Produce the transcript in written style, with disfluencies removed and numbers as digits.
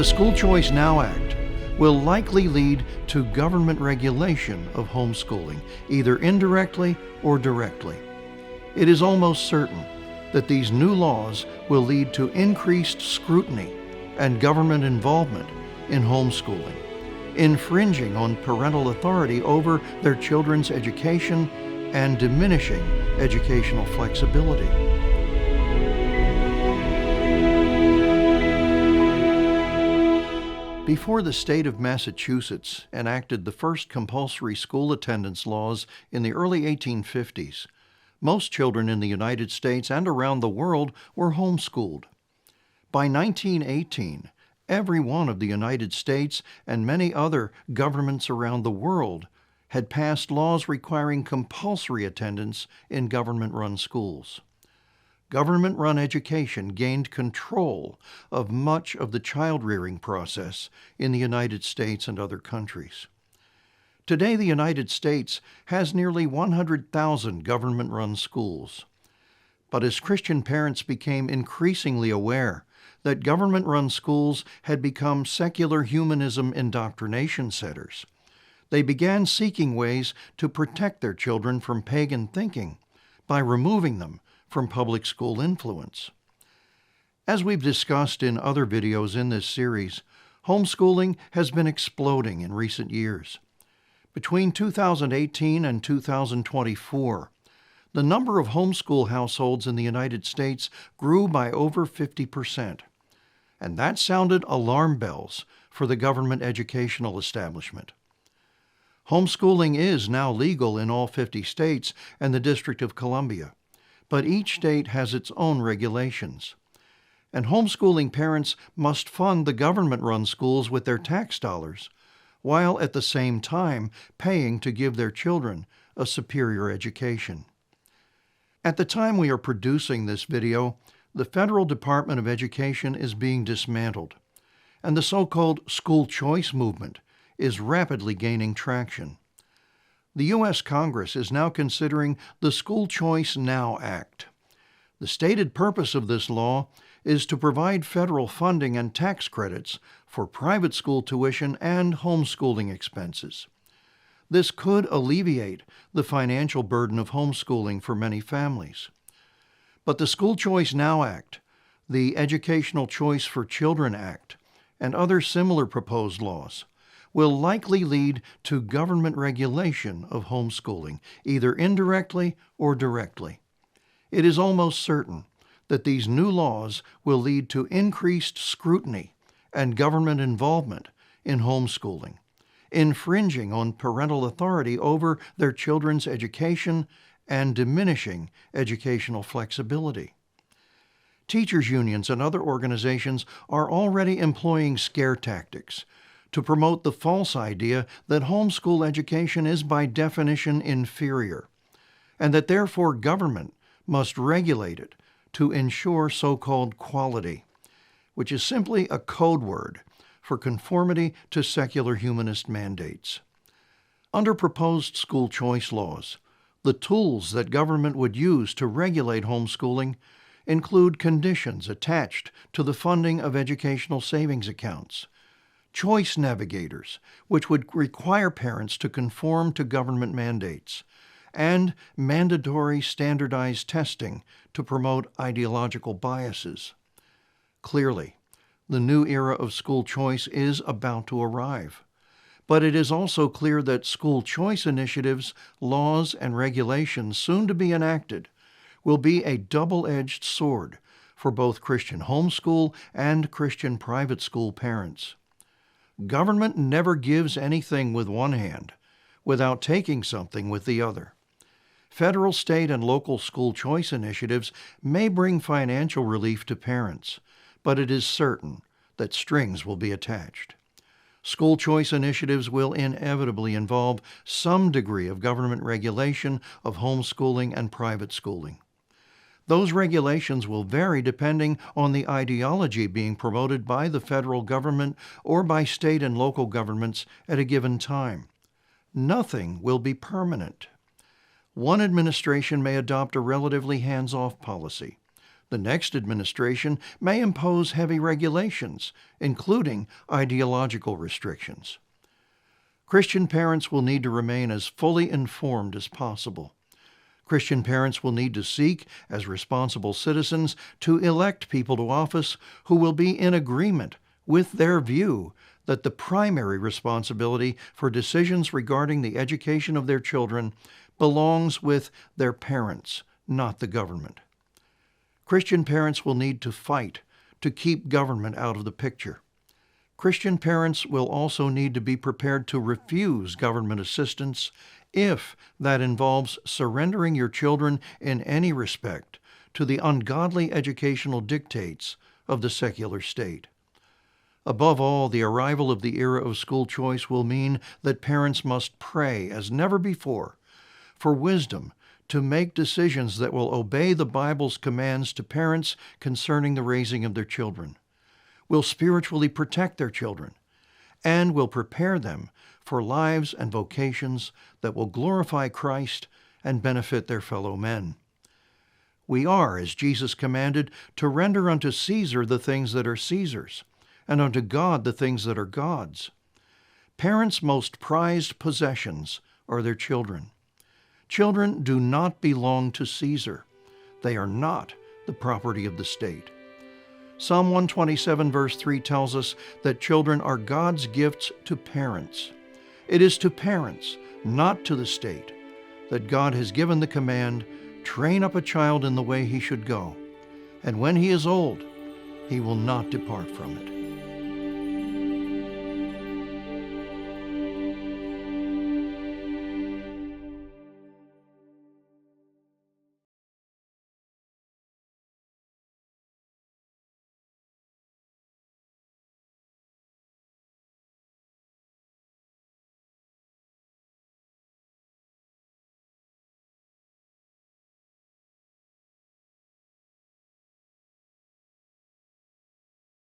the School Choice Now Act will likely lead to government regulation of homeschooling, either indirectly or directly. It is almost certain that these new laws will lead to increased scrutiny and government involvement in homeschooling, infringing on parental authority over their children's education and diminishing educational flexibility. Before the state of Massachusetts enacted the first compulsory school attendance laws in the early 1850s, most children in the United States and around the world were homeschooled. By 1918, every one of the United States and many other governments around the world had passed laws requiring compulsory attendance in government-run schools. Government-run education gained control of much of the child-rearing process in the United States and other countries. Today, the United States has nearly 100,000 government-run schools. But as Christian parents became increasingly aware that government-run schools had become secular humanism indoctrination centers, they began seeking ways to protect their children from pagan thinking by removing them from public school influence. As we've discussed in other videos in this series, homeschooling has been exploding in recent years. Between 2018 and 2024, the number of homeschool households in the United States grew by over 50%. And that sounded alarm bells for the government educational establishment. Homeschooling is now legal in all 50 states and the District of Columbia, but each state has its own regulations. And homeschooling parents must fund the government-run schools with their tax dollars, while at the same time paying to give their children a superior education. At the time we are producing this video, the Federal Department of Education is being dismantled, and the so-called school choice movement is rapidly gaining traction. The U.S. Congress is now considering the School Choice Now Act. The stated purpose of this law is to provide federal funding and tax credits for private school tuition and homeschooling expenses. This could alleviate the financial burden of homeschooling for many families. But the School Choice Now Act, the Educational Choice for Children Act, and other similar proposed laws will likely lead to government regulation of homeschooling, either indirectly or directly. It is almost certain that these new laws will lead to increased scrutiny and government involvement in homeschooling, infringing on parental authority over their children's education and diminishing educational flexibility. Teachers' unions and other organizations are already employing scare tactics to promote the false idea that homeschool education is by definition inferior, and that therefore government must regulate it to ensure so-called quality, which is simply a code word for conformity to secular humanist mandates. Under proposed school choice laws, the tools that government would use to regulate homeschooling include conditions attached to the funding of educational savings accounts, choice navigators, which would require parents to conform to government mandates, and mandatory standardized testing to promote ideological biases. Clearly, the new era of school choice is about to arrive. But it is also clear that school choice initiatives, laws, and regulations soon to be enacted will be a double-edged sword for both Christian homeschool and Christian private school parents. Government never gives anything with one hand without taking something with the other. Federal, state, and local school choice initiatives may bring financial relief to parents, but it is certain that strings will be attached. School choice initiatives will inevitably involve some degree of government regulation of homeschooling and private schooling. Those regulations will vary depending on the ideology being promoted by the federal government or by state and local governments at a given time. Nothing will be permanent. One administration may adopt a relatively hands-off policy. The next administration may impose heavy regulations, including ideological restrictions. Christian parents will need to remain as fully informed as possible. Christian parents will need to seek, as responsible citizens, to elect people to office who will be in agreement with their view that the primary responsibility for decisions regarding the education of their children belongs with their parents, not the government. Christian parents will need to fight to keep government out of the picture. Christian parents will also need to be prepared to refuse government assistance if that involves surrendering your children in any respect to the ungodly educational dictates of the secular state. Above all, the arrival of the era of school choice will mean that parents must pray as never before for wisdom to make decisions that will obey the Bible's commands to parents concerning the raising of their children, will spiritually protect their children, and will prepare them for lives and vocations that will glorify Christ and benefit their fellow men. We are, as Jesus commanded, to render unto Caesar the things that are Caesar's, and unto God the things that are God's. Parents' most prized possessions are their children. Children do not belong to Caesar. They are not the property of the state. Psalm 127 verse 3 tells us that children are God's gifts to parents. It is to parents, not to the state, that God has given the command, "Train up a child in the way he should go, and when he is old, he will not depart from it."